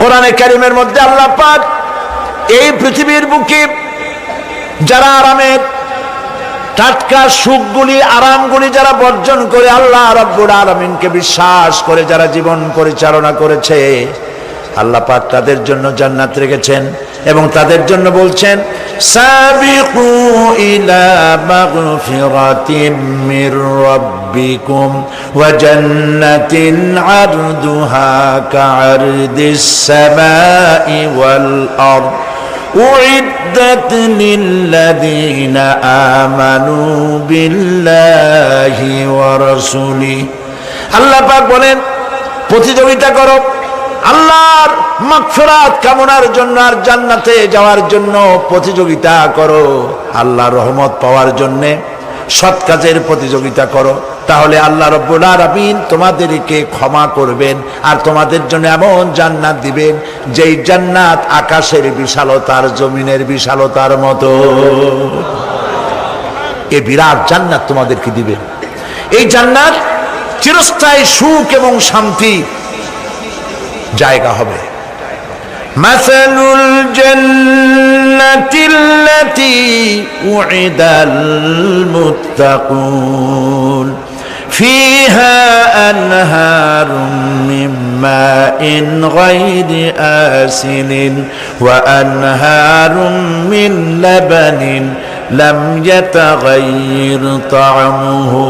কোরআনে কারীমের মধ্যে আল্লাহ পাক এই পৃথিবীর বুকে যারা আরামের টাটকা সুখগুলি আরামগুলি যারা বর্জন করে আল্লাহ রাব্বুল আলামিনকে বিশ্বাস করে যারা জীবন পরিচালনা করেছে, আল্লাহ পাক তাদের জন্য জান্নাত রেখেছেন এবং তাদের জন্য বলছেন সাবিকু ইলা মাগফিরাতিম মির রাব্বিকুম ওয়া জান্নাতিন আরদুহা কাআরদিস সামাই ওয়াল আরদ উইদ্দাত লিল্লাযীনা আমানু বিল্লাহি ওয়া রাসূলিহি। আল্লাহ পাক বলেন প্রতিযোগিতা করো আল্লাহর মাগফিরাত কামনার জন্য আর জান্নাতে যাওয়ার জন্য প্রতিযোগিতা করো, আল্লাহর রহমত পাওয়ার জন্য সৎ কাজের প্রতিযোগিতা করো, তাহলে আল্লাহ রাব্বুল আলামিন তোমাদেরকে ক্ষমা করবেন আর তোমাদের জন্য এমন জান্নাত দিবেন যেই জান্নাত আকাশের বিশালতার জমিনের বিশালতার মতো। এই বিরাট জান্নাত তোমাদেরকে দিবেন। এই জান্নাত চিরস্থায়ী সুখ এবং শান্তি জায়গা হবে। মাসালুল জান্নাতিল্লাতী উইদাল মুত্তাকুন ফিহা আনহারুম মিন মাইন গায়রি আসিনিন ওয়া আনহারুম মিন লাবানিন লাম ইয়াতাগায়্যার তা'আমুহু।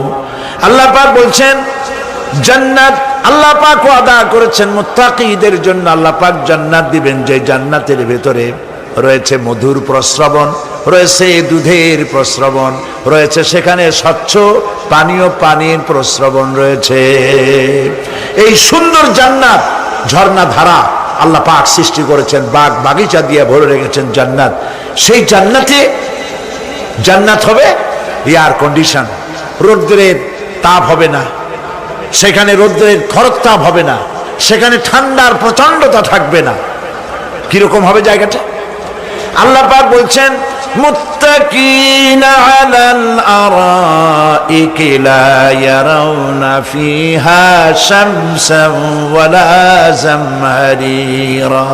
আল্লাহ পাক বলছেন জান্নাত আল্লাহ পাক ওয়াদা করেছেন মুত্তাকীদের জন্য। আল্লাহ পাক জান্নাত দিবেন যে জান্নাতের ভেতরে রয়েছে মধুর প্রস্রবণ, রয়েছে দুধের প্রস্রবণ, রয়েছে সেখানে স্বচ্ছ পানির প্রস্রবণ রয়েছে। এই সুন্দর জান্নাত ঝর্ণা ধারা আল্লাহ পাক সৃষ্টি করেছেন, বাগ বাগিচা দিয়ে ভরে রেখেছেন জান্নাত। সেই জান্নাত হবে এয়ার কন্ডিশন, রৌদ্রের তাপ হবে না সেখানে, রৌদ্রের খরতাপ হবে না সেখানে, ঠান্ডার প্রচন্ডতা থাকবে না। কিরকম হবে জায়গাটা? আল্লাহ পাক বলছেন মুত্তাকিনা আলাল আরাইকি লা ইয়ারাউনা ফিহা শামসান ওয়ালা জামহারিরা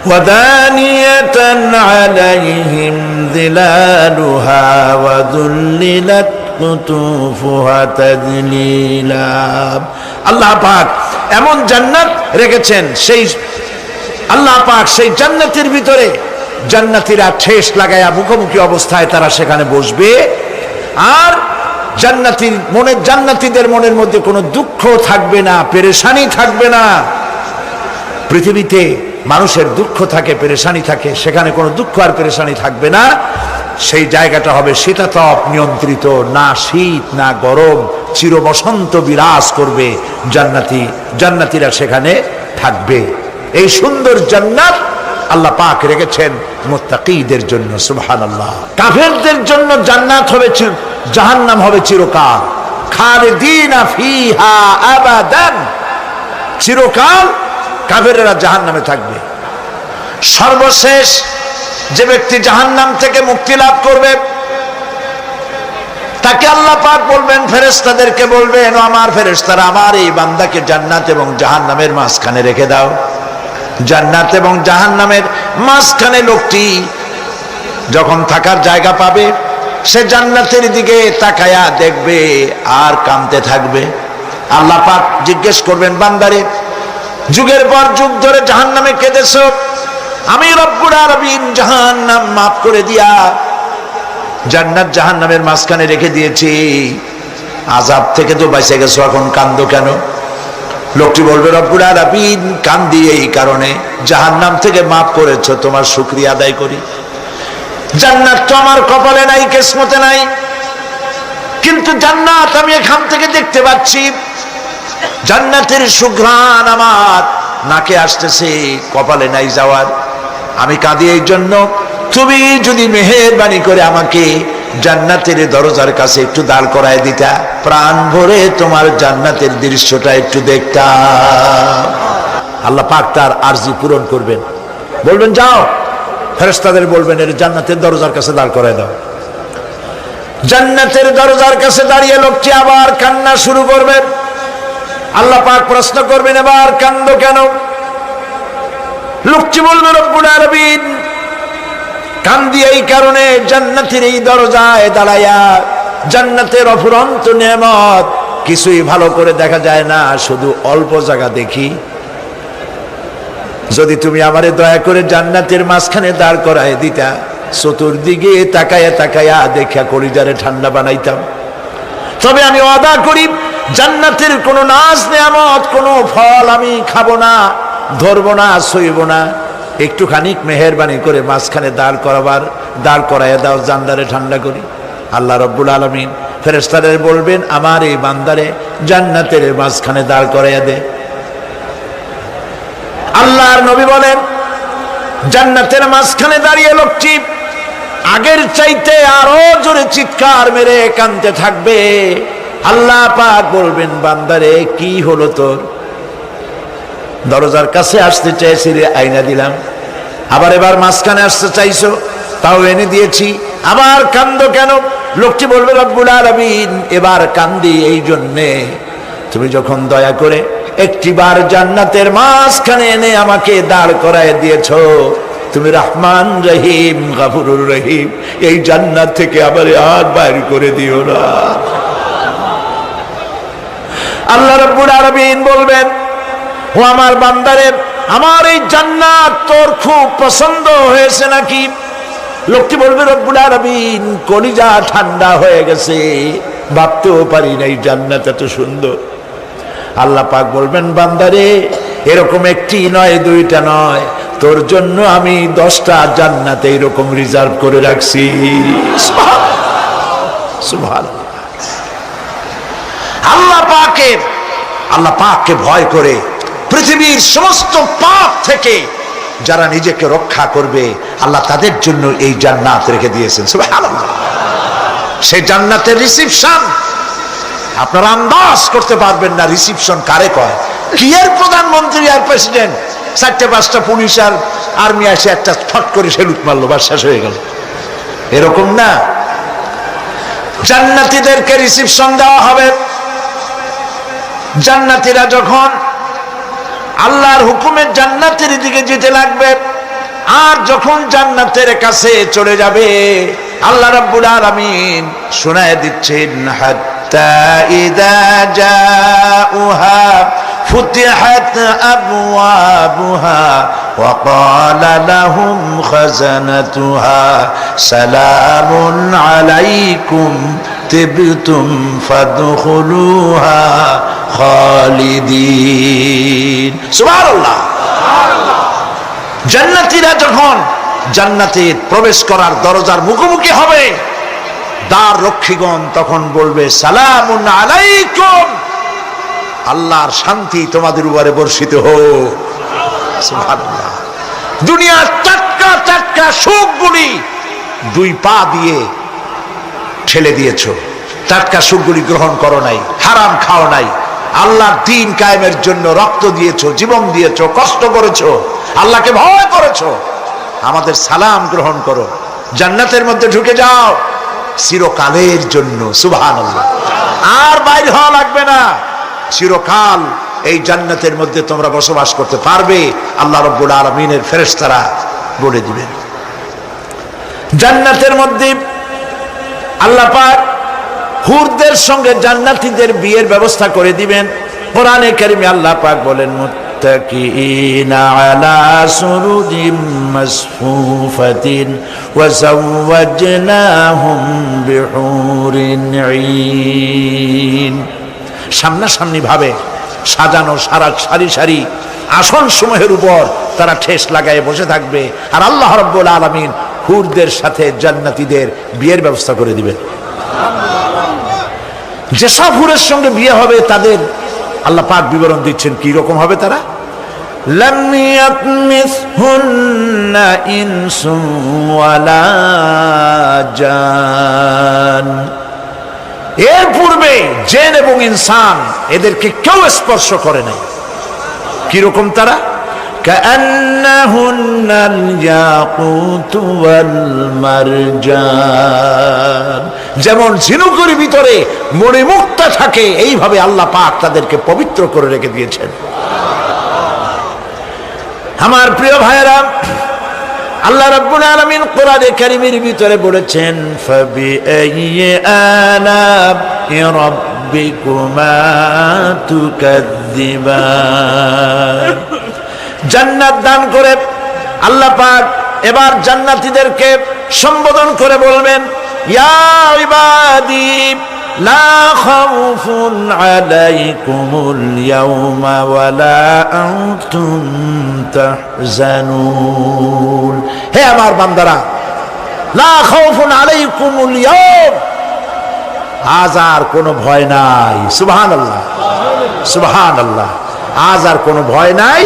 ওয়া দানিয়াতান আলাইহিম যিলালুহা ওয়া যুল্লিলাত কুতুফুহা তাযলিলা। আল্লাহ পাক এমন জান্নাত রেখেছেন, সেই আল্লাহ পাক সেই জান্নাতের ভিতরে জান্নাতীরা ঠেস লাগায়া মুখোমুখি অবস্থায় তারা সেখানে বসবে, আর জান্নাতীদের মনের মধ্যে কোনো দুঃখ থাকবে না, পেরেশানি থাকবে না। পৃথিবীতে মানুষের দুঃখ থাকে, পেরেশানি থাকে, সেখানে কোনো দুঃখ আর পেরেশানি থাকবে না। সেই জায়গাটা হবে শীতাতপ নিয়ন্ত্রিত, না শীত না গরম, চির বসন্ত বিরাজ করবে। জান্নাতীরা সেখানে থাকবে। এই সুন্দর জান্নাত আল্লাহ পাক রেখেছেন মুত্তাকীদের জন্য। সুবহানাল্লাহ। কাফেরদের জন্য জান্নাত হবে, জাহান্নাম হবে চিরকাল। খালিদিনা ফিহা আবাদান, চিরকাল কাফেররা জাহান্নামে থাকবে। সর্বশেষ যে ব্যক্তি জাহান্নাম থেকে মুক্তি লাভ করবে তাকে আল্লাহ পাক বলবেন, ফেরেশতাদেরকে বলবেন, ও আমার ফেরেশতারা আমার এই বান্দাকে জান্নাত এবং জাহান্নামের মাঝখানে রেখে দাও। জান্নাত এবং জাহান্নামের মাঝখানে লোকটি যখন থাকার জায়গা পাবে সে জান্নাতের দিকে তাকায়া দেখবে আর কাঁদতে থাকবে। আল্লাহ পাক জিজ্ঞেস করবেন, বান্দারে যুগের পর যুগ ধরে জাহান্নামে কেঁদেছো, আমি রব্বুল আলামিন জাহান্নাম মাফ করে দিয়া জান্নাত জাহান্নামের মাঝখানে রেখে দিয়েছি, আযাব থেকে তো বেঁচে গেছো, এখন কান্দো কেন? লোকটি বলবে, রব্বুল আলামিন কান্দি এই কারণে, জাহান্নাম থেকে মাফ করেছো, তোমার শুকরিয়া আদায় করি। জান্নাত তো আমার কপালে নাই, কিসমতে নাই, কিন্তু জান্নাত আমি এখান থেকে দেখতে পাচ্ছি, জান্নাতের সুঘ্রাণ আমার নাকে আসতেছে, কপালে নাই যাওয়ার। আমি কাঁদি এই জন্য, তুমি যদি মেহেরবানি করে আমাকে জান্নাতের দরজার কাছে একটু দাঁড় করায় দিতা, প্রাণ ভরে তোমার জান্নাতের দৃশ্যটা একটু দেখতাম। আল্লাহ পাক তার আরজি পূরণ করবেন, বলবেন যাও, ফেরেশতাদের বলবেন এর জান্নাতের দরজার কাছে দাঁড় করায় দাও। জান্নাতের দরজার কাছে দাঁড়িয়ে লোকটি আবার কান্না শুরু করবেন। আল্লাহ পাক প্রশ্ন করবেন, এবার কান্দো কেন? লোকটি বলবে রব্বুল আলামিন কান্দি এই কারণে জান্নাতের এই দরজায় দাঁড়ায়া, জান্নাতের অফুরন্ত নেয়ামত কিছুই ভালো করে দেখা যায় না, শুধু অল্প জায়গা দেখি। যদি তুমি আমারে দয়া করে জান্নাতের মাঝখানে দাঁড় করায় দিতা, চতুর্দিকে তাকায়া তাকায়া দেখা কলিজারে ঠান্ডা বানাইতাম। তবে আমি ওয়াদা করি জান্নাতের কোনো নাজ নেয়ামত, কোনো ফল আমি খাবো না, ধরবো না, সইব না। একটুখানি মেহেরবানি করে মাঝখানে দাঁড় করাইয়া দাও, জান্নারে ঠান্ডা করি। আল্লাহ রব্বুল আলামিন ফেরেশতাদের বলবেন আমার এই বান্দারে জান্নাতের মাঝখানে দাঁড় করাইয়া দে। আল্লাহর নবী বলেন জান্নাতের মাঝখানে দাঁড়িয়ে লোকটি আগের চাইতে আরো জোরে চিৎকার মেরে কাঁদতে থাকবে। আল্লাহ পাক বলবেন বান্দারে কি হলো তোর? দরজার কাছে আসতে চাইছিলে, আইনা দিলাম। আবার এবার মাঝখানে আসতে চাইছো, তাও এনে দিয়েছি। আবার কান্দো কেন? লোকটি বলবে রব্বুল আলামিন এবার কান্দি এই জন্যে তুমি যখন দয়া করে একটিবার জান্নাতের মাঝখানে এনে আমাকে দাঁড় করায় দিয়েছো, তুমি রহমান রহিম গফুরুর রহিম, এই জান্নাত থেকে আবার আর বাইর করে দিও না। আল্লাহ রাব্বুল আলামিন বলবেন ও আমার বান্দারে, আমার এই জান্নাত তোর খুব পছন্দ হয়েছে নাকি? লোকটি বলবে রব্বুল আলামিন কলিজা ঠান্ডা হয়ে গেছে, ভাবতেও পারি নাই জান্নাত এত সুন্দর। আল্লাহ পাক বলবেন বান্দারে এরকম একটি নয়, দুইটা নয়, তোর জন্য আমি 10টা জান্নাত এরকম রিজার্ভ করে রাখছি। সুবহানাল্লাহ। আল্লাহ পাককে ভয় করে পৃথিবীর সমস্ত পাপ থেকে যারা নিজেকে রক্ষা করবে আল্লাহ তাদের জন্য এই জান্নাত রেখে দিয়েছেন। সুবহানাল্লাহ। সেই জান্নাতের রিসিপশন আপনারা আন্দাজ করতে পারবেন না। রিসিপশন কারে কয়? কি এর প্রধানমন্ত্রী আর প্রেসিডেন্ট, 4-5টা পুলিশ আর আর্মি আসে একটা ফট করে সেলুট মারলো, বাস শেষ হয়ে গেল, এরকম না। জান্নাতীদেরকে রিসিপশন দেওয়া হবে। জান্নাতীরা যখন আল্লাহর হুকুমে জান্নাতের দিকে যেতে লাগবে, আর যখন জান্নাতের কাছে চলে যাবে আল্লাহ রাব্বুল আলামিন শোনায় দিচ্ছেন হাত্তা ইযা জাউহা ফুতিহাত আবওয়াবুহা ওয়া ক্বালা লাহুম খাজানাতুহা সালামুন আলাইকুম তিবতুম ফাদখুলুহা খালিদিন। সুবহানাল্লাহ। জান্নাতীরা যখন জান্নাতে প্রবেশ করার দরজার মুখোমুখি হবে, দ্বার রক্ষীগণ তখন বলবে সালামুন আলাইকুম, আল্লাহর শান্তি তোমাদের উপরে বর্ষিত হোক। সুবহানাল্লাহ। দুনিয়ার টাটকা টাটকা সুখগুলি 2 পা দিয়ে ঠেলে দিয়েছো, টাটকা সুখগুলি গ্রহণ করো নাই, হারাম খাও নাই, আল্লাহর দ্বীন কায়েমের জন্য রক্ত দিয়েছো, জীবন দিয়েছো, কষ্ট করেছো, আল্লাহকে ভয় করেছো। আমাদের সালাম গ্রহণ করো, জান্নাতের মধ্যে ঢুকে যাও চিরকালের জন্য। সুবহানাল্লাহ। আর বাইর হওয়া লাগবে না, চিরকাল এই জান্নাতের মধ্যে তোমরা বসবাস করতে পারবে। আল্লাহ রাব্বুল আলামিনের ফেরেশতারা বলে দিবেন। জান্নাতের মধ্যে আল্লাহ পাক হুরদের সঙ্গে জান্নাতীদের বিয়ের ব্যবস্থা করে দিবেন। কোরআনে কারিমে আল্লাহ পাক বলেন মুত্তাকিনা আলা সুরুজিম মাসফুফাতিন ওয়া যাওয়াজনাহুম বিহুরিন ঈন। সামনাসামনি ভাবে সাজানো সারি সারি আসন সমূহের উপর তারা ঠেস লাগায় বসে থাকবে, আর আল্লাহ রাব্বুল আলামিন হুরদের সাথে জান্নাতীদের বিয়ের ব্যবস্থা করে দিবেন। যেসব হুরের সঙ্গে বিয়ে হবে তাদের আল্লাহ পাক বিবরণ দিচ্ছেন কি রকম হবে তারা। লাম ইয়াতমিসহুন্না ইনসুন ওয়ালা জান, এর পূর্বে জিন এবং ইনসান এদেরকে কেউ স্পর্শ করে নাই। কি রকম তারা? কান্নাহুন্নাল ইয়াকুতু ওয়াল মারজান, যেমন ঝিনুকের ভিতরে মণিমুক্তা থাকে এইভাবে আল্লাহ পাক তাদেরকে পবিত্র করে রেখে দিয়েছেন। আমার প্রিয় ভাইরা, আল্লাহ রাব্বুল আলামিন কোরআনে কারীমের ভিতরে বলেছেন, ফাবিআইয়ি আলা'i রাব্বিকুমা তুকাযযিবান। জান্নাত দান করে আল্লাহ পাক এবার জান্নাতীদেরকে সম্বোধন করে বলবেন, ইয়া ইবাদি লা খাউফুন আলাইকুমুল ইয়াওমা ওয়ালা আনতুম তাহজানুন। হে আমার বান্দারা, লা খাউফুন আলাইকুমুল ইয়াওম, আজ আর কোনো ভয় নাই। সুবহানাল্লাহ, সুবহানাল্লাহ। আজ আর কোনো ভয় নাই,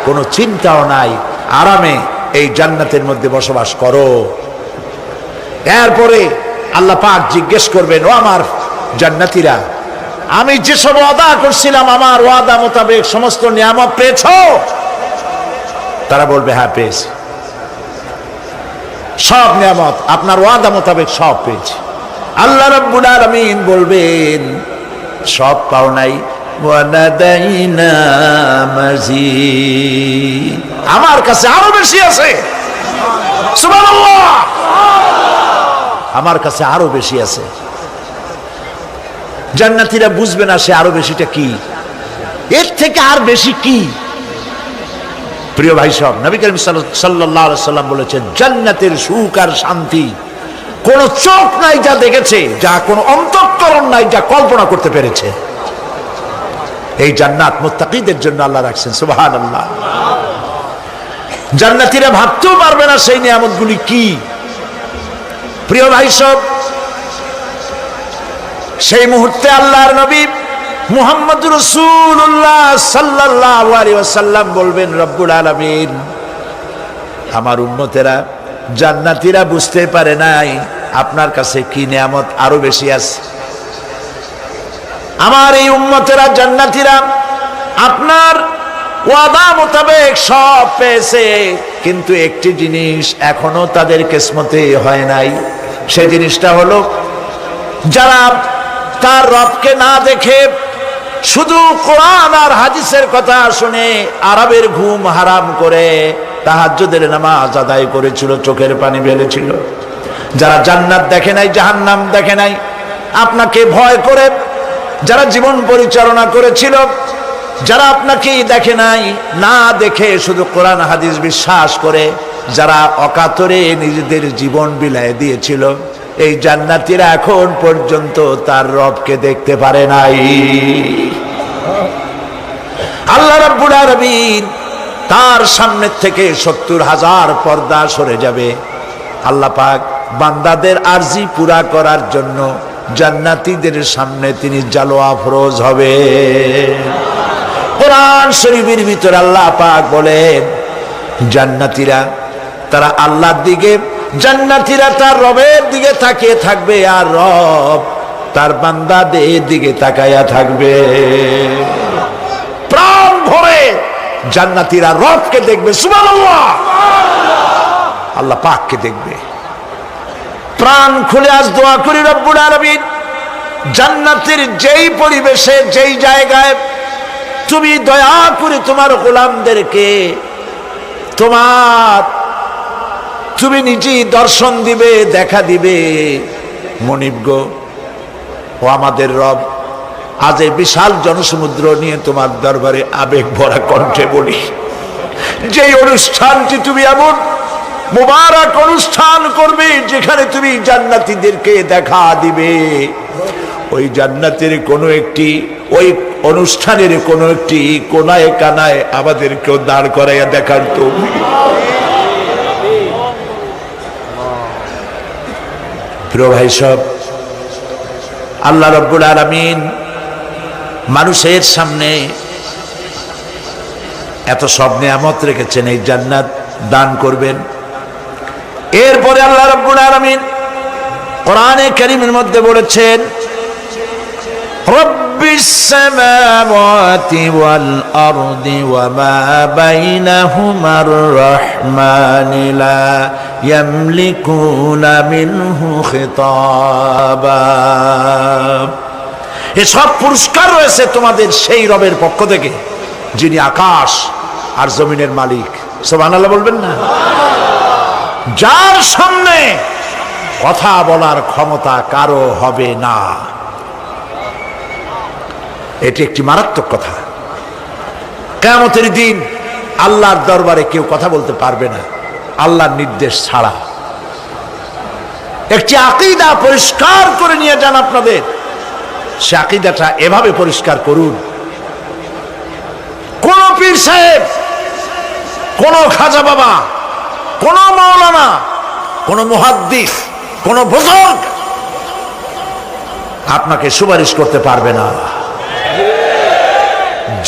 কোনো চিন্তাও নাই, আরামে এই জান্নাতের মধ্যে বসবাস করো। এরপরে আল্লাহ পাক জিজ্ঞেস করবেন, ও আমার জান্নাতীরা, আমি যেসব ওয়াদা করছিলাম আমার ওয়াদা মোতাবেক সমস্ত নিয়ামত পেয়েছো? তারা বলবে, হ্যাঁ পেয়েছি, সব নিয়ামত আপনার ওয়াদা মোতাবেক সব পেয়েছি। আল্লাহ রাব্বুল আলামিন বলবেন, সব পাও নাই, ওয়ালাদাইনা মাজিদ, আমার কাছে আরো বেশি আছে। সুবহানাল্লাহ, আমার কাছে আরো বেশি আছে। জান্নাতীরা বুঝবে না সে আরো বেশিটা কি, এর থেকে আর বেশি কি। প্রিয় ভাই সব, নবী করিম সাল্লাল্লাহু আলাইহি সাল্লাম বলেছেন, জান্নাতের সুখ আর শান্তি কোন চোখ নাই যা দেখেছে, যা কোন অন্তঃকরণ নাই যা কল্পনা করতে পেরেছে। এই জান্নাত মুত্তাকিদের জন্য আল্লাহ রাখছেন। সুবহানাল্লাহ। জান্নাতীরা ভাবতেও পারবে না সেই নিয়ামতগুলি কি। প্রিয় ভাই সব, সেই মুহূর্তে আল্লাহর নবী মুহাম্মদুর রাসূলুল্লাহ সাল্লাল্লাহু আলাইহি ওয়াসাল্লাম বলবেন, রব্বুল আলামিন, আমার উম্মতেরা জান্নাতীরা বুঝতে পারে নাই আপনার কাছে কি নিয়ামত আরো বেশি আছে। আমার এই উম্মতেরা জান্নাতীরা আপনার ওয়াদা মোতাবেক সব পেয়েছে, কিন্তু একটি জিনিস এখনো তাদের কিসমতে হয় নাই। সেই জিনিসটা হলো, যারা তার রবকে না দেখে শুধু কোরআন আর হাদিসের কথা শুনে আরবের ঘুম হারাম করে তাহাজ্জুদের নামাজ আদায় করেছিল, চোখের পানি ফেলেছিল, যারা জান্নাত দেখে নাই, জাহান্নাম দেখে নাই, আপনাকে ভয় করে যারা জীবন পরিচালনা করেছিল, যারা আপনাকে দেখে নাই, না দেখে শুধু কোরআন হাদিস বিশ্বাস করে যারা অকাতরে নিজেদের জীবন বিলায় দিয়েছিল, এই জান্নাতীরা এখন পর্যন্ত তার রবকে দেখতে পারে নাই। আল্লাহ রাব্বুল আলামিন তার সামনে থেকে ৭০,০০০ পর্দা সরে যাবে। আল্লাহ পাক বান্দাদের আরজি পুরা করার জন্য জান্নাতীদের সামনে তিনি জালোয়া ফরোজ হবে। কোরআন শরীফের ভিতরে আল্লাহ পাক বলেন, জান্নাতীরা তারা আল্লাহর দিকে, জান্নাতীরা তার রবের দিকে তাকিয়ে থাকবে, আর রব তার বান্দাদের দিকে তাকায়া থাকবে। প্রাণ ভরে জান্নাতীরা রবকে দেখবে। সুবহানাল্লাহ, আল্লাহ পাককে দেখবে। প্রাণ খুলে আজ দোয়া করি, রব্বুল আলামিন, জান্নাতের যেই পরিবেশে, যেই জায়গায় তুমি দয়া করে তোমার গোলামদেরকে তুমি নিজেই দর্শন দিবে, দেখা দিবে। মনিব গো, ও আমাদের রব, আজ এই বিশাল জনসমুদ্র নিয়ে তোমার দরবারে আবেগ ভরা কণ্ঠে বলি, যেই অনুষ্ঠানটি তুমি এমন মুবারক অনুষ্ঠান করবে যেখানে তুমি জান্নাতীদেরকে দেখা দিবে, ওই জান্নাতের কোনো একটি, ওই অনুষ্ঠানের কোনো একটি কোনায় কানায় আমাদেরকেও দাঁড় করাইয়া দেখার তৌফিক। প্রিয় ভাই সব, আল্লাহ রাব্বুল আলামিন মানুষের সামনে এত সব নিয়ামত রেখেছেন, এই জান্নাত দান করবেন। এরপরে আল্লাহ রাব্বুল আলামিন কোরআনে কারীমের মধ্যে বলেছেন, রব্বিস সামাওয়াতি ওয়াল আরদি ওয়া মা বাইনাহুমার রাহমানি লা ইয়ামলিকুনা মিনহু খিতাবা। এসব পুরস্কার রয়েছে তোমাদের সেই রবের পক্ষ থেকে যিনি আকাশ আর জমিনের মালিক। সুবহানাল্লাহ বলবেন না? যার সামনে কথা বলার ক্ষমতা কারো হবে না, এটি একটি মারাত্মক কথা। কিয়ামতের দিন আল্লাহর দরবারে কেউ কথা বলতে পারবে না আল্লাহর নির্দেশ ছাড়া। একটি আকীদা পরিষ্কার করে নিয়ে যান আপনাদের, সে আকীদাটা এভাবে পরিষ্কার করুন, কোন পীর সাহেব, কোন খাজা বাবা, কোন মাওলানা, কোন মুহাদ্দিস, কোন বুজুর্গ আপনাকে সুপারিশ করতে পারবে না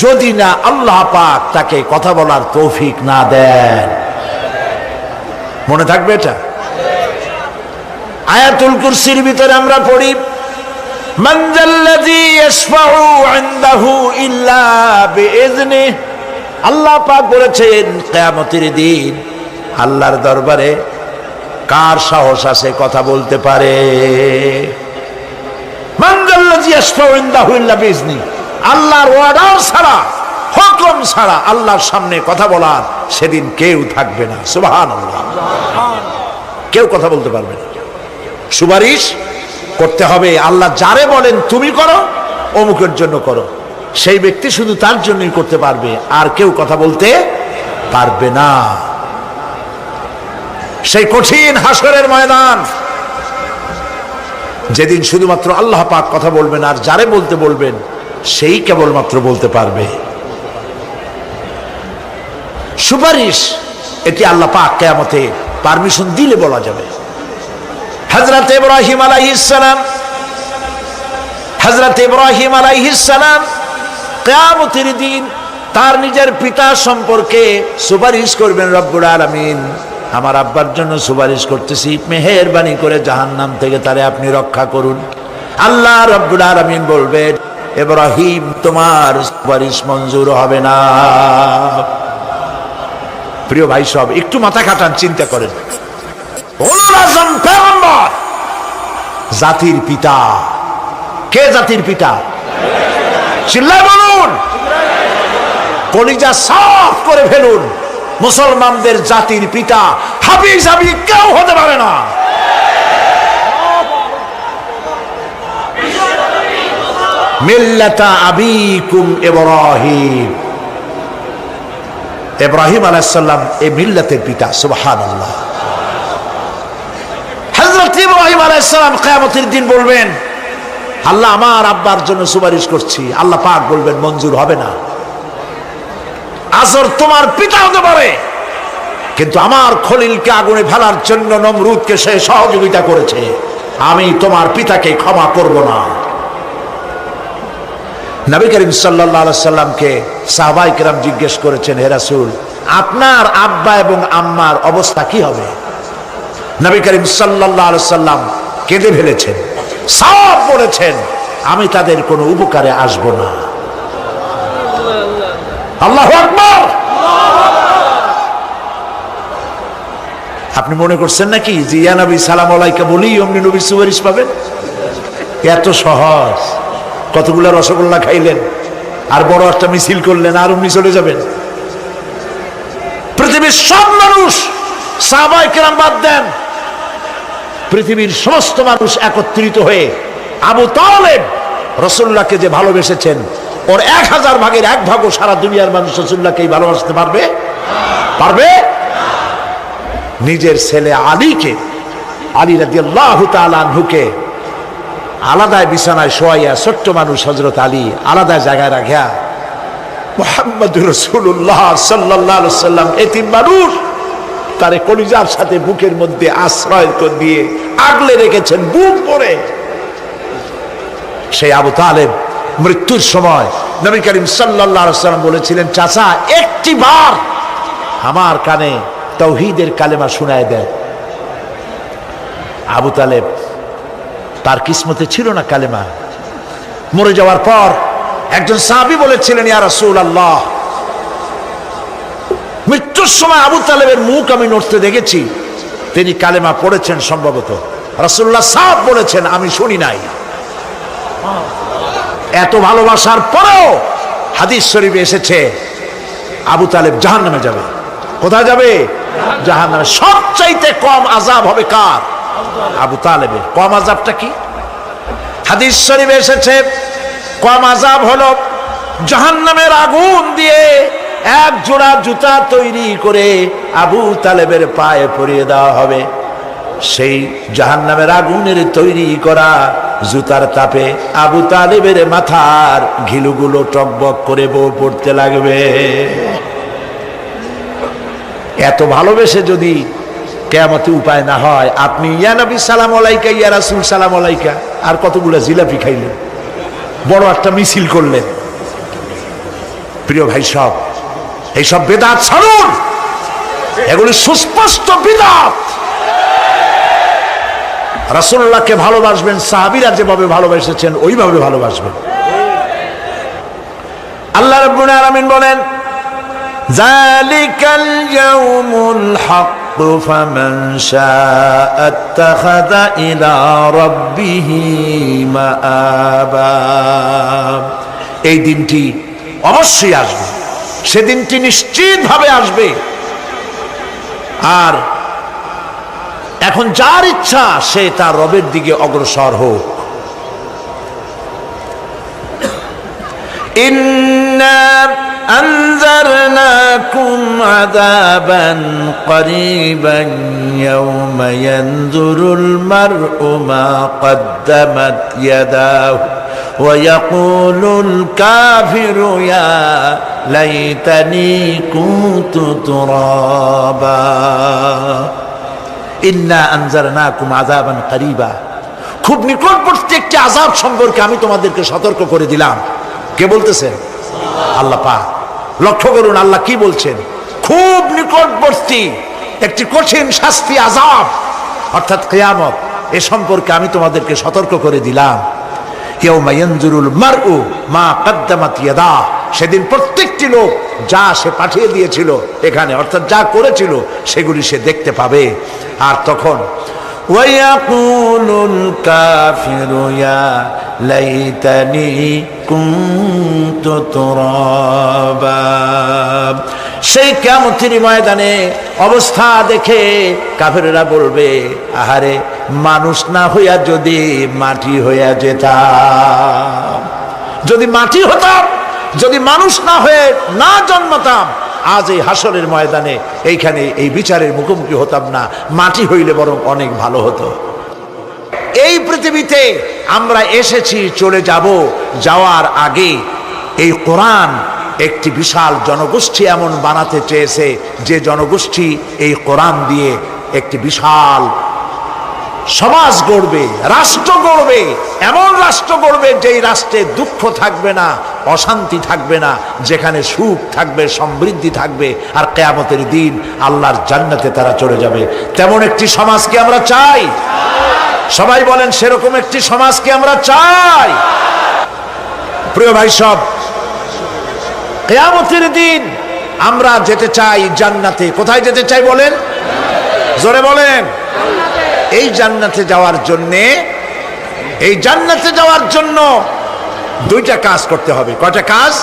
যদি না আল্লাহ পাক তাকে কথা বলার তৌফিক না দেন। মনে থাকবে এটা। আয়াতুল কুরসির ভিতরে আমরা পড়ি, মান যাল্লাযী ইয়াশফাউ ইনদাহু ইল্লা বিইযনিহি। আল্লাহ পাক বলেছেন কিয়ামতের দিন আল্লাহর দরবারে কার সাহস আছে কথা বলতে পারে? মান যাল্লাযী ইয়াশফাউ ইনদাহু ইল্লা বিইযনিহি। আল্লাহর ওয়ার্ডার ছাড়া, হুকুম ছাড়া আল্লাহর সামনে কথা বলার সেদিন কেউ থাকবে না। সুবহানাল্লাহ। কেউ কথা বলতে পারবে না। সুপারিশ করতে হবে আল্লাহ যারে বলেন তুমি করো, অমুকের জন্য করো, সেই ব্যক্তি শুধু তার জন্যই করতে পারবে, আর কেউ কথা বলতে পারবে না। সেই কঠিন হাসরের ময়দান, যেদিন শুধুমাত্র আল্লাহ পাক কথা বলবেন, আর যারে বলতে বলবেন সেই কেবলমাত্র বলতে পারবে। সুপারিশ এটি আল্লাহ পাক কিয়ামতে পারমিশন দিলে বলা যাবে। হযরত ইব্রাহিম আলাইহিস সালাম কিয়ামতের দিন তার নিজের পিতা সম্পর্কে সুপারিশ করবেন। রব্বুল আলামিন, আমার আব্বার জন্য সুপারিশ করতেছি, মেহেরবানি করে জাহান্নাম থেকে তারে আপনি রক্ষা করুন। আল্লাহ রব্বুল আলামিন বলবেন, ইব্রাহিম তোমার সুপারিশ মঞ্জুর হবে না। প্রিয় ভাই সব, একটু মাথা খাটান, চিন্তা করেন। উলুল আযম পয়গম্বর, জাতির পিতা। কে জাতির পিতা? চিল্লায় বলুন, কলিজা সাফ করে ফেলুন। মুসলমানদের জাতির পিতা হাফিজ আবি কেউ হতে পারে না। মিল্লাতা আবিকুম ইব্রাহিম। ইব্রাহিম আলাইহিস সালাম এই মিল্লাতের পিতা। সুবহানাল্লাহ। হযরত ইব্রাহিম আলাইহিস সালাম কিয়ামতের দিন বলবেন, আল্লাহ আমার আব্বার জন্য সুপারিশ করছি। আল্লাহ পাক বলবেন মঞ্জুর হবে না। আজর তোমার পিতা হতে পারে, কিন্তু আমার খলিলকে আগুনে ফেলার জন্য নমরুদকে সে সহযোগিতা করেছে, আমি তোমার পিতাকে ক্ষমা করব না। নবী করিম সাল্লাল্লাহু আলাইহি সাল্লামকে সাহাবায়ে কেরাম জিজ্ঞেস করেছেন, হে রাসূল, আপনার আব্বা এবং আম্মার অবস্থা কি হবে? নবী করিম সাল্লাল্লাহু আলাইহি সাল্লাম কেঁদে ফেলেছেন, সব বলেছেন, আমি তাদের কোনো উপকারে আসব না। আল্লাহু আকবার। আপনি মনে করছেন নাকি যে ইয়া নবী সালাম আলাইকা বলি অমনি নবীর সুপারিশ পাবেন? এত সহজ। কতগুলো রসগোল্লা খাইলেন আর বড় একটা মিছিল করলেন আর অমনি চলে যাবেন? পৃথিবীর সব মানুষ, সাহাবায়ে কেরাম বাদ দেন, পৃথিবীর সমস্ত মানুষ একত্রিত হয়ে আবু তালেব রাসূলুল্লাহকে যে ভালোবেসেছেন, ওর 1000 ভাগের 1 ভাগও সারা দুনিয়ার মানুষ রাসূলুল্লাহকেই ভালোবাসতে পারবে? পারবে? নিজের ছেলে আলীকে, আলী রাদিয়াল্লাহু তাআলা আনহুকে আলাদায় বিছানায় শোয়াইয়া, ছোট্ট মানুষ হযরত আলী আলাদা জায়গায় রাখিয়া, মুহাম্মদুর রাসূলুল্লাহ সাল্লাল্লাহু আলাইহি ওয়াসাল্লাম এতিম মানুষ, তারে কলিজার সাথে বুকের মধ্যে আশ্রয় দিয়ে আগলে রেখেছেন বুক ভরে। সেই আবু তালেব মৃত্যুর সময় নবী করিম সাল্লাল্লাহু আলাইহি ওয়াসাল্লাম বলেছিলেন, চাচা একটি বার আমার কানে তাওহীদের কালেমা শোনায় দেন। আবু তালেব, তার কিসমতে ছিল না কালেমা। মরে যাওয়ার পর একজন সাহাবী বলেছিলেন, ইয়া রাসূলুল্লাহ, মৃত্যুর সময় আবু তালেবের মুখ আমি নড়তে দেখেছি, তিনি কালেমা পড়েছেন সম্ভবত। রাসূলুল্লাহ সাহেব বলেছেন, আমি শুনি নাই। এত ভালোবাসার পরেও হাদিস শরীফে এসেছে আবু তালেব জাহান্নামে যাবে। কোথায় যাবে? জাহান্নামে। সবচাইতে কম আযাব হবে কার? আবু তালেবের। কম আযাবটা কি? হাদিস শরীফে এসেছে কম আযাব হলো জাহান্নামের আগুন দিয়ে এক জোড়া জুতা তৈরি করে আবু তালেবের পায়ে পরিয়ে দেওয়া হবে। সেই জাহান্নামের আগুনের তৈরি করা জুতার তাপে আবু তালেবের মাথার ঘিলুগুলো টকবক করে বউ পড়তে লাগবে। এত ভালোবেসে যদি কিয়ামতে উপায় না হয়, আপনি ইয়া নবী সালাম আলাইকা, ইয়া রাসূল সালাম আলাইকা, আর কতগুলো জিলাপি খাইলেন, বড় একটা মিছিল করলেন। প্রিয় ভাই সব, এইসব বেদাত ছাড়ুন, এগুলি সুস্পষ্ট বিদআত। রাসূলুল্লাহকে ভালোবাসবেন, সাহাবীরা যেভাবে ভালোবেসেছেন ওইভাবে ভালোবাসবেন। আল্লাহ রাব্বুল আলামিন বলেন, যালিকাল ইয়াউমুল হক ফামান শাআ আত্তাখাযা ইলা রাব্বিহি মাআবা। এই দিনটি অবশ্যই আসবে, সেদিনটি নিশ্চিতভাবে আসবে। আর এখন যার ইচ্ছা সে তার রবের দিকে অগ্রসর হোক। ইন্না আনজারনাকুম আযাবান করিবান ইয়াওমা ইয়ানজুরুল মার'উ মা কদ্দামাত ইয়াদাহু ওয়া ইয়াকুলুল কাফিরু ইয়া লাইতানি কুনতু তুরাবা। ইন্না আনজারনাকুম আযাবান করিবা, খুব নিকটবর্তী একটি আযাব সম্পর্কে আমি তোমাদেরকে সতর্ক করে দিলাম। কে বলতেছেন? আল্লাহ পাক। লক্ষ্য করুন আল্লাহ কি বলছেন, খুব নিকটবর্তী একটি কঠিন শাস্তি, আযাব অর্থাৎ কিয়ামত, এ সম্পর্কে আমি তোমাদেরকে সতর্ক করে দিলাম। ইয়াউমা ইয়ানজুরুল মার'উ মা কদ্দামাত ইয়াদা, সেদিন প্রত্যেকটি লোক যা সে পাঠিয়ে দিয়েছিল এখানে, অর্থাৎ যা করেছিল সেগুলি সে দেখতে পাবে। আর তখন ওয়ায়াকুলুল কাফিরু ইয়া লাইতানি কুনতু তুরাবা। সেই কিয়ামতের ময়দানে অবস্থা দেখে কাফেররা বলবে, আহারে মানুষ না হইয়া যদি মাটি হইয়া যেতাম, যদি মাটি হতাম, যদি মানুষ না হয়ে না জন্মতাম, আজ এই হাসরের ময়দানে এইখানে এই বিচারের মুখোমুখি হতাম না, মাটি হইলে বরং অনেক ভালো হতো। এই পৃথিবীতে আমরা এসেছি, চলে যাব, যাওয়ার আগে এই কোরআন একটি বিশাল জনগোষ্ঠী এমন বানাতে চেয়েছে যে জনগোষ্ঠী এই কোরআন দিয়ে একটি বিশাল সমাজ গড়বে, রাষ্ট্র গড়বে, এমন রাষ্ট্র গড়বে যেই রাষ্ট্রে দুঃখ থাকবে না, অশান্তি থাকবে না, যেখানে সুখ থাকবে, সমৃদ্ধি থাকবে, আর কিয়ামতের দিন আল্লাহর জান্নাতে তারা চলে যাবে। তেমন একটি সমাজকে আমরা চাই। সবাই বলেন সেরকম একটি সমাজকে আমরা চাই। প্রিয় ভাই সব, কিয়ামতের দিন আমরা যেতে চাই জান্নাতে। কোথায় যেতে চাই বলেন? জোরে বলেন। এই জান্নাতে যাওয়ার জন্যে, এই জান্নাতে যাওয়ার জন্য দুইটা কাজ করতে হবে। কয়টা কাজ?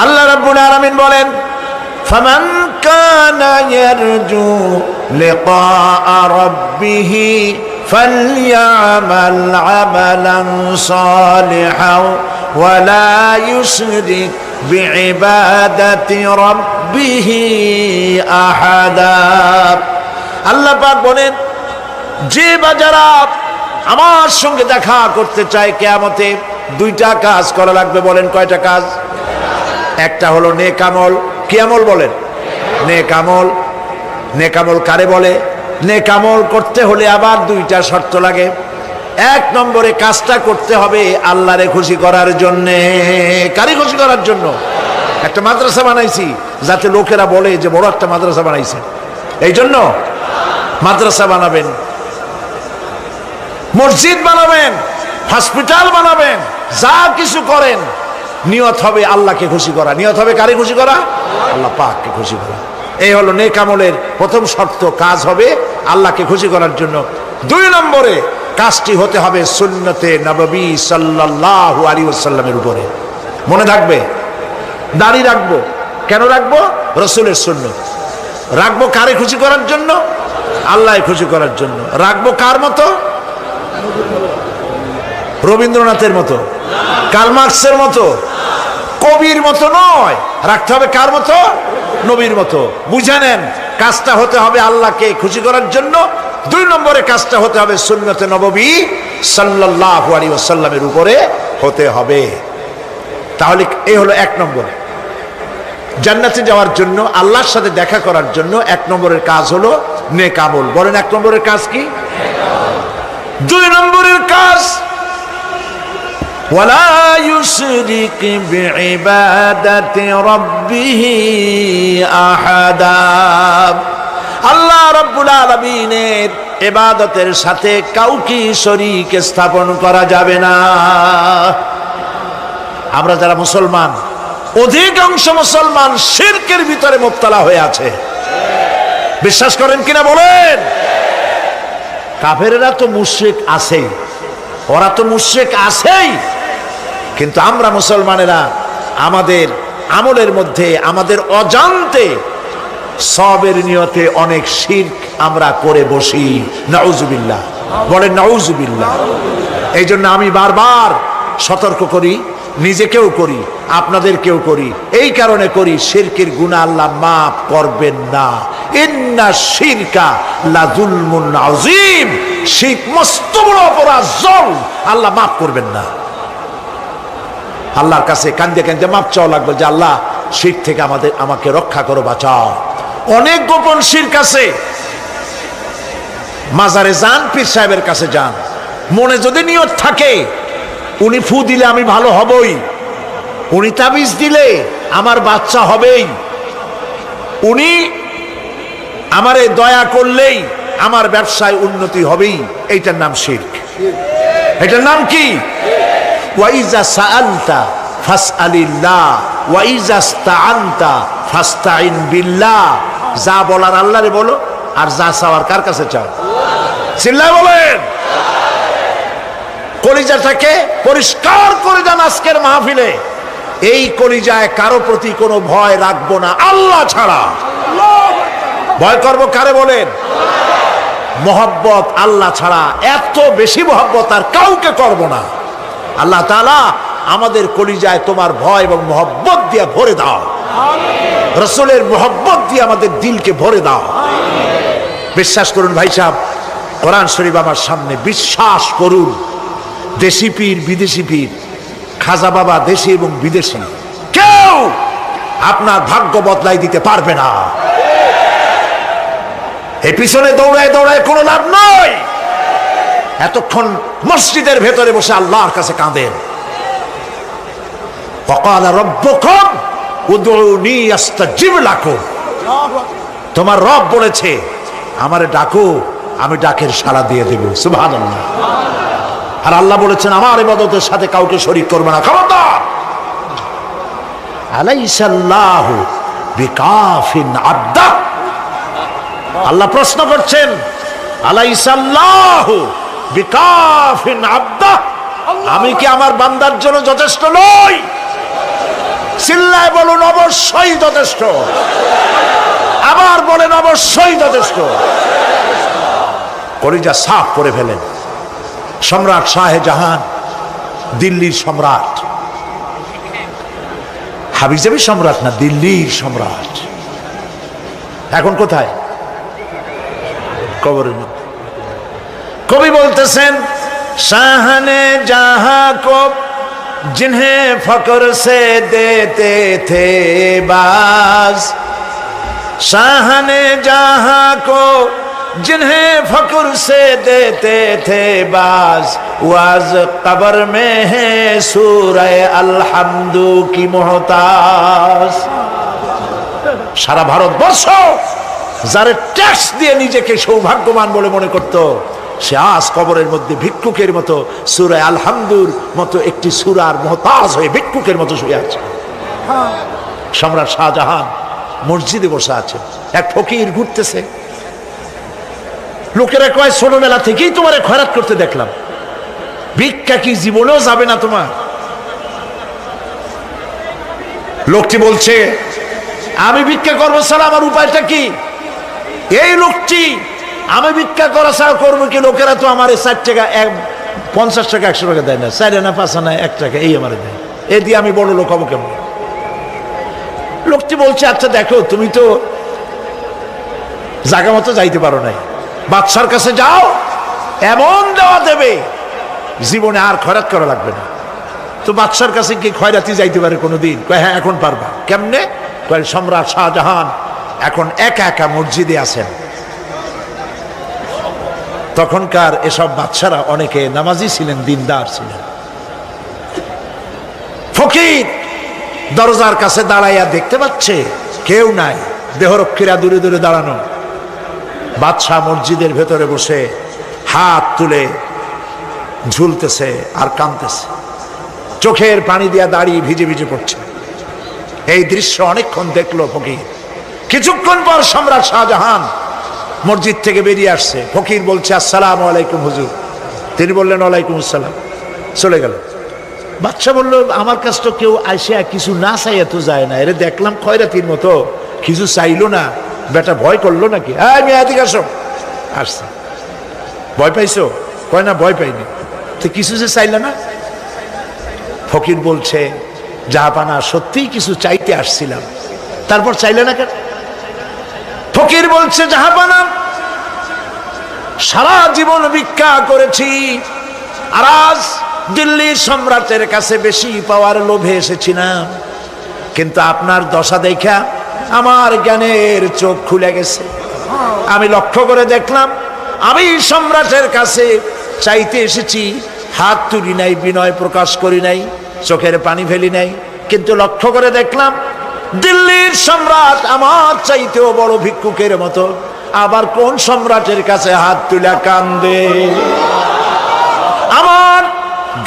আল্লাহ রাব্বুল আলামিন বলেন, ফামান কানা ইয়ারজু লিকাআ রাব্বিহি ফালইয়ামাল আমালান সালিহান ওয়া লা ইউশরিক বিইবাদাতি রাব্বিহি আহাদা। আল্লাহ পাক বলেন, যে বা যারা আমার সঙ্গে দেখা করতে চায় কিয়ামতে, দুইটা কাজ করা লাগবে। বলেন কয়টা কাজ? একটা হলো নেক আমল। কি আমল বলেন? নেক আমল। নেক আমল কারে বলে? নেক আমল করতে হলে আবার দুইটা শর্ত লাগে। এক নম্বরে কাজটা করতে হবে আল্লাহরে খুশি করার জন্যে। কারে খুশি করার জন্য? একটা মাদ্রাসা বানাইছি যাতে লোকেরা বলে যে বড় একটা মাদ্রাসা বানাইছে, এই জন্য মাদ্রাসা বানাবেন, মসজিদ বানাবেন, হসপিটাল বানাবেন, যা কিছু করেন নিয়ত হবে আল্লাহকে খুশি করা। নিয়ত হবে কারে খুশি করা? আল্লাহ পাককে খুশি করা। এই হলো নেক আমলের প্রথম শর্ত, কাজ হবে আল্লাহকে খুশি করার জন্য। দুই নম্বরে কাজটি হতে হবে সুন্নতে নববী সাল্লাল্লাহু আলাইহি ওয়াসাল্লামের উপরে। মনে থাকবে, দাড়ি রাখবো কেন রাখবো? রাসূলের সুন্নাত। রাখবো কারে খুশি করার জন্য? আল্লাহ খুশি করার জন্য। রাখবো কার মতো? রবীন্দ্রনাথের মতো, কার্ল মার্কসের মতো, কবির মতো নয়। রাখতে হবে কার মতো? নবীর মতো। বুঝে নেন, কাজটা হতে হবে আল্লাহকে খুশি করার জন্য। 2 নম্বরে কাজটা হতে হবে সুন্নতে নববী সাল্লাল্লাহু আলাইহি ওয়াসাল্লামের উপরে হতে হবে। তাহলে এই হলো 1 নম্বর। জান্নাতে যাওয়ার জন্য, আল্লাহর সাথে দেখা করার জন্য 1 নম্বরের কাজ হলো নেক আমল। বলেন 1 নম্বরের কাজ কি? 2 নম্বরের কাজ ওয়ালা ইউশরিক বিইবাদাতি রাব্বিহি আহাদা। আল্লাহ রাব্বুল আলামিনের ইবাদতের সাথে কাউকে শরীক স্থাপন করা যাবে না। আমরা যারা মুসলমান, অধিকাংশ মুসলমান শিরকের ভিতরে মুবতালা হয়ে আছে। বিশ্বাস করেন কিনা বলেন? কাফেররা তো মুশরিক আছেই, ওরা তো মুশরিক আছেই, কিন্তু আমরা মুসলমানেরা আমাদের আমলের মধ্যে, আমাদের অজান্তে সবের নিয়তে অনেক শিরক আমরা করে বসি। নাউজুবিল্লাহ, বলেন নাউজুবিল্লাহ। এই জন্য আমি বারবার সতর্ক করি, নিজেকেও করি, আপনাদেরকেও করি। এই কারণে করি, শিরকের গুনাহ আল্লাহ মাফ করবেন না। ইন্না শিরকা লাযুলমুন আযীম। শিরক মস্ত বড় অপরাধ, জুলম, আল্লাহ মাফ করবেন না। আল্লাহর কাছে কান্দে কান্দে মাপ চাওয়া লাগবে যে আল্লাহ শিরক থেকে আমাকে রক্ষা করো, বাঁচাও। অনেক গোপন শিরক আছে। মাজারে যান, পীর সাহেবের কাছে যান, মনে যদি নিয়ত থাকে উনি ফু দিলে আমি ভালো হবই, উনি তাবিজ দিলে আমার বাচ্চা হবেই, উনি আমারে দয়া করলেই আমার ব্যবসায় উন্নতি হবেই, এইটার নাম শিরক। এটার নাম কি? ওয়াইজা সাআলতা ফাসআলিল্লাহ ওয়াইজা ইসতাআনতা ফাসতাইন বিল্লাহ। যা বলার আল্লাহরে বলো, আর যা চাওয়ার কার কাছে চাও? চিল্লায় বলেন। কলিজাটাকে পরিষ্কার করে যান আজকের মাহফিলে। এই কলিজায় কারো প্রতি কোনো ভয় রাখবো না আল্লাহ ছাড়া। ভয় করবো কারে বলেন? মহব্বত আল্লাহ ছাড়া, এত বেশি মহব্বত আর কাউকে করব না। আল্লাহ তাআলা আমাদের কলিজায় তোমার ভয় এবং মহব্বত দিয়ে ভরে দাও। রাসূলের মহব্বত দিয়ে আমাদের দিলকে ভরে দাও। বিশ্বাস করুন ভাই সাহেব, কোরআন শরীফ আমার সামনে, বিশ্বাস করুন, দেশি পীর বিদেশি পীর, খাজা বাবা দেশি এবং বিদেশি, কেউ আপনার ভাগ্য বদলাই দিতে পারবে না। এই পিছনে দৌড়ায় দৌড়ায় কোনো লাভ নয়। এতক্ষণ মসজিদের ভেতরে বসে আল্লাহর কাছে কাঁদেন। ওয়াকালা রাব্বুকুম উদউনি আস্তাজিব লাকুম। তোমার রব বলেছে আমারে ডাকো, আমি ডাকের সাড়া দিয়ে দেব। সুবহানাল্লাহ। আর আল্লাহ বলেছেন আমার ইবাদতের সাথে কাউকে শরীক করবে না। খবরদার। আলাইসাল্লাহু বিকাফিন আবদা। আল্লাহ প্রশ্ন করছেন, আলাইসাল্লাহু বিকাফিন আবদা, আমি কি আমার বান্দার জন্য যথেষ্ট নই? চিল্লায় বলুন অবশ্যই যথেষ্ট। আবার বলেন অবশ্যই যথেষ্ট। কলিজা সাফ করে ফেলেন। সম্রাট শাহজাহান, দিল্লির সম্রাট, হাবিজাবি সম্রাট না, দিল্লির সম্রাট। এখন কোথায়? কবরের মধ্যে। কবি বলতেছেন, শাহনে জাহাं को जिन्हें फक्र से देते थे बाज, शाहने जहां को जिन्हें फक्र से देते थे बाज, वाज कब्र में है सूरह अलहम्दु की मोहताज। সারা ভারতবর্ষ যারা ট্যাক্স দিয়ে নিজেকে সৌভাগ্যবান বলে মনে করত, সে আজ কবরের মধ্যে ভিক্ষুকের মতো সূরা আলহামদুর মতো একটি সূরার মুহতাজ হয়ে ভিক্ষুকের মতো শুয়ে আছে। সম্রাট শাহজাহান মসজিদে বসে আছে, এক ফকির ঘুরতেছে। লোকেরা কয় ছোটবেলা থেকেই তোমারে খয়রাত করতে দেখলাম, ভিক্ষা কি জীবনেও যাবে না তোমার? লোকটি বলছে, আমি ভিক্ষা করবো ছাড়া আমার উপায়টা কি? এই লোকটি আমি ভিক্ষা করা ছাড়া করবো কি? লোকেরা তো আমার 60 টাকা 50 টাকা 100 টাকা দেয় না, 4 আনা 5 আনা 1 টাকা এই আমার দেয়, এ দিয়ে আমি বড় লোক হবো কেমন? লোকটি বলছে আচ্ছা দেখো তুমি তো জায়গা মতো যাইতে পারো নাই, বাদশার কাছে যাও, এমন দেওয়া দেবে জীবনে আর খয়রাত করা লাগবে না। তো বাদশার কাছে কি খয়রাতি যাইতে পারে কোনোদিন? কয় হ্যাঁ এখন পারবা। কেমনে? কয় সম্রাট শাহজাহান এখন একা একা মসজিদে আছেন। তখনকার এসব বাদশারা অনেকে নামাজি ছিলেন, দিনদার ছিলেন। ফকির দরজার কাছে দাঁড়াইয়া দেখতে পাচ্ছে কেউ নাই, দেহরক্ষীরা দূরে দূরে দাঁড়ানো। বাদশাহ মসজিদের ভেতরে বসে হাত তুলে ঝুলতেছে আর কাঁদতেছে, চোখের পানি দিয়া দাঁড়িয়ে ভিজে ভিজে পড়ছে। এই দৃশ্য অনেকক্ষণ দেখলো ফকির। কিছুক্ষণ পর সম্রাট শাহজাহান মসজিদ থেকে বেরিয়ে আসছে। ফকির বলছে আসসালামু আলাইকুম হুজুর। তিনি বললেন ওয়ালাইকুম আসসালাম, চলে গেল। বাদশা বলল আমার কাছে তো কেউ আইসা কিছু না চাইয়া তো যায় না, এরে দেখলাম খয়রাতির মতো কিছু চাইলো না, বেটা ভয় করলো নাকি? আমি এদিকে আসো। আসছে। ভয় পাইছো? কয় না ভয় পাইনি। তো কিছু যে চাইলে না? ফকির বলছে জাহাপানা সত্যিই কিছু চাইতে আসছিলাম, তারপর চাইলে না কেন? ফকির বলছে জাহাপানা সারা জীবন ভিক্ষা করেছি, আর আজ দিল্লির সম্রাটের কাছে বেশি পাওয়ার লোভে এসেছি না, কিন্তু আপনার দশা দেখা আমার জ্ঞানের চোখ খুলে গেছে। আমি লক্ষ্য করে দেখলাম আমি সম্রাটের কাছে চাইতে এসেছি, হাত তুলি নাই, বিনয় প্রকাশ করি নাই, চোখের পানি ফেলি নাই, কিন্তু লক্ষ্য করে দেখলাম দিল্লির সম্রাট আমার চাইতেও বড় ভিক্ষুকের মতো। আবার কোন সম্রাটের কাছে হাত তুলে কান্দে? আমার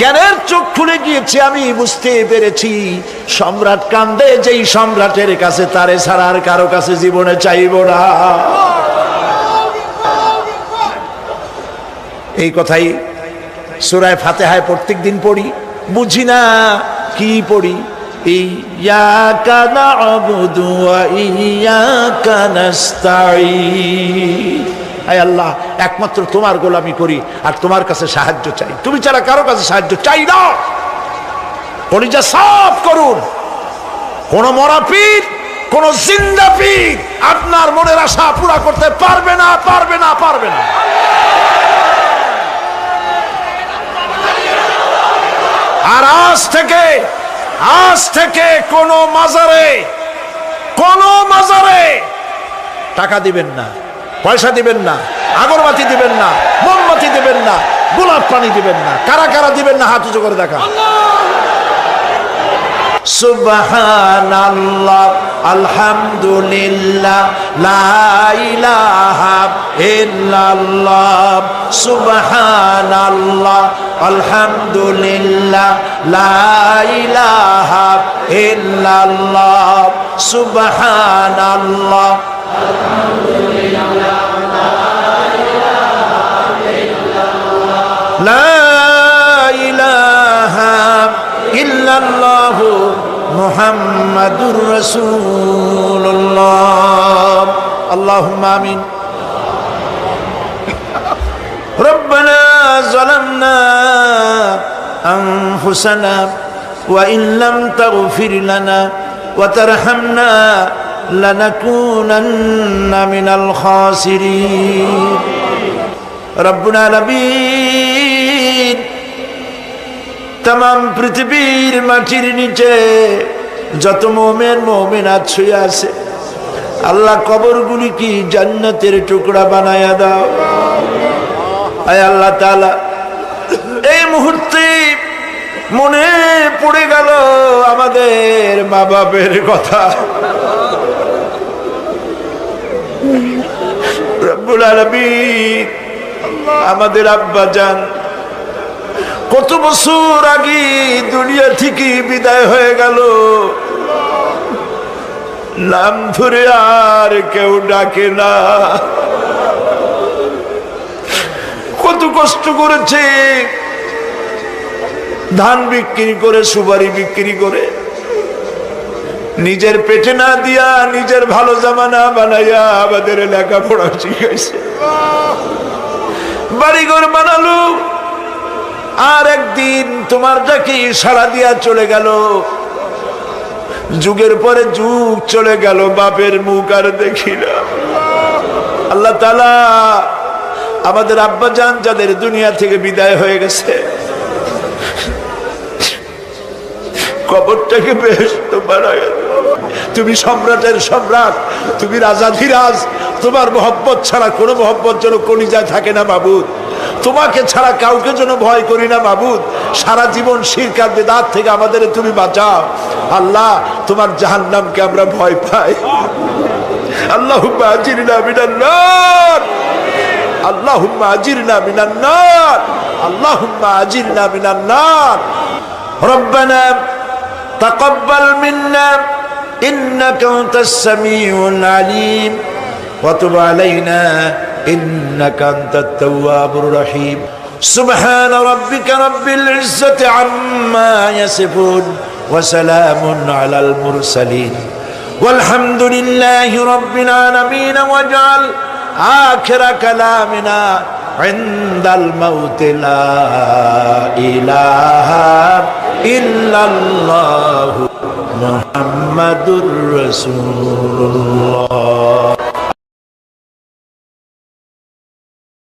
জ্ঞানের চোখ খুলে গিয়েছে, আমি বুঝতে পেরেছি সম্রাট কান্দে যেই সম্রাটের কাছে, তারে ছাড়া আর কারো কাছে জীবনে চাইব না। এই কথাই সূরা ফাতিহায় প্রত্যেক দিন পড়ি, বুঝি না কি পড়ি। ইয়াকা না'বুদু ওয়া ইয়াকা নাস্তাঈন। আয় আল্লাহ, একমাত্র তোমার গোলামি করি আর তোমার কাছে সাহায্য চাই, তুমি ছাড়া কারো কাছে সাহায্য চাই না। কলিজা সাফ করুন। কোন মরা পীর, কোন জিন্দা পীর আপনার মনের আশা পুরা করতে পারবে না, পারবে না, পারবে না। আর আজ থেকে কোন মাজারে টাকা দিবেন না, পয়সা দিবেন না, আগরবাতি দিবেন না, মোমবাতি দিবেন না, গোলাপ পানি দিবেন না। কারা কারা দিবেন না হাত উঁচু করে দেখা। সুবহানাল্লাহ, আলহামদুলিল্লাহ, লা ইলাহা ইল্লাল্লাহ। সুবহানাল্লাহ, আলহামদুলিল্লাহ, লা ইলাহা ইল্লাল্লাহ। সুবহানাল্লাহ, আলহামদুলিল্লাহ, লা ইলাহা ইল্লাল্লাহ, মুহাম্মাদুর রাসূলুল্লাহ। আল্লাহুম্মা আমিন। রব্বানা যালামনা আনফুসানা ওয়া ইন লাম তাগফির লানা ওয়া তারহামনা লানাকুনান্না মিনাল খাসিরিন। রব্বুল আলামিন, তাম পৃথিবীর মাটির নিচে যত মুমিন মুমিনাত শুয়ে আছে, আল্লাহ কবরগুলি কি জান্নাতের টুকরা বানায়া দাও। আয় আল্লাহ তাআলা, এই মুহূর্তে মনে পড়ে গেল আমাদের মা বাপের কথা। রব্বুল আলামিন, আমাদের আব্বা জান কত বছর আগে দুনিয়া থেকে বিদায় হয়ে গেল, নাম ধরে আর কেউ ডাকে না। কত কষ্ট করেছে, ধান বিক্রি করে, সুপারি বিক্রি করে নিজের পেটে না দিয়া নিজের ভালো জামা না বানাইয়া আমাদের লেখাপড়া শিখাইছে, বাড়িঘর বানালো, আর একদিন তোমার ডাকে সাড়া দিয়া চলে গেল। যুগের পরে যুগ চলে গেল, বাপের মুখ আর দেখি না। আল্লাহ তাআলা আমাদের আব্বাজান যাদের দুনিয়া থেকে বিদায় হয়ে গেছে, কবরটাকে বেহেশত বানায়া দাও। তুমি সম্রাটের সম্রাট, তুমি রাজাধিরাজ, তোমার মহব্বত ছাড়া কোনো মহব্বত যেন কলিজায় থাকে না মাবুদ। তোমাকে ছাড়া কাউকে যেন ভয় করি না মাবুদ। সারা জীবন শিরক আর বিদআত থেকে আমাদের তুমি বাঁচাও আল্লাহ। তোমার জাহান্নামকে আমরা ভয় পাই। আল্লাহুম্মা আজিরনা মিনান নার, আল্লাহুম্মা আজিরনা মিনান নার, আল্লাহুম্মা আজিরনা মিনান নার। রব্বানা তাকাব্বাল মিন্না ইন্নাকা আনতাস সামিউল আলিম ওয়া তুব আলাইনা ইন্নাকা আনতাত তাওয়াবুর রহিম। সুবহানা রাব্বিকা রাব্বিল ইজ্জাতি আম্মা ইয়াসিফুন ওয়া সালামুন আলাল মুরসালিন ওয়ালহামদুলিল্লাহি রাব্বিল আলামিন। ওয়াজআল আখিরা কালামিনা ইনদাল মাউত লা ইলাহা ইল্লাল্লাহু মুহাম্মাদুর রাসূলুল্লাহ।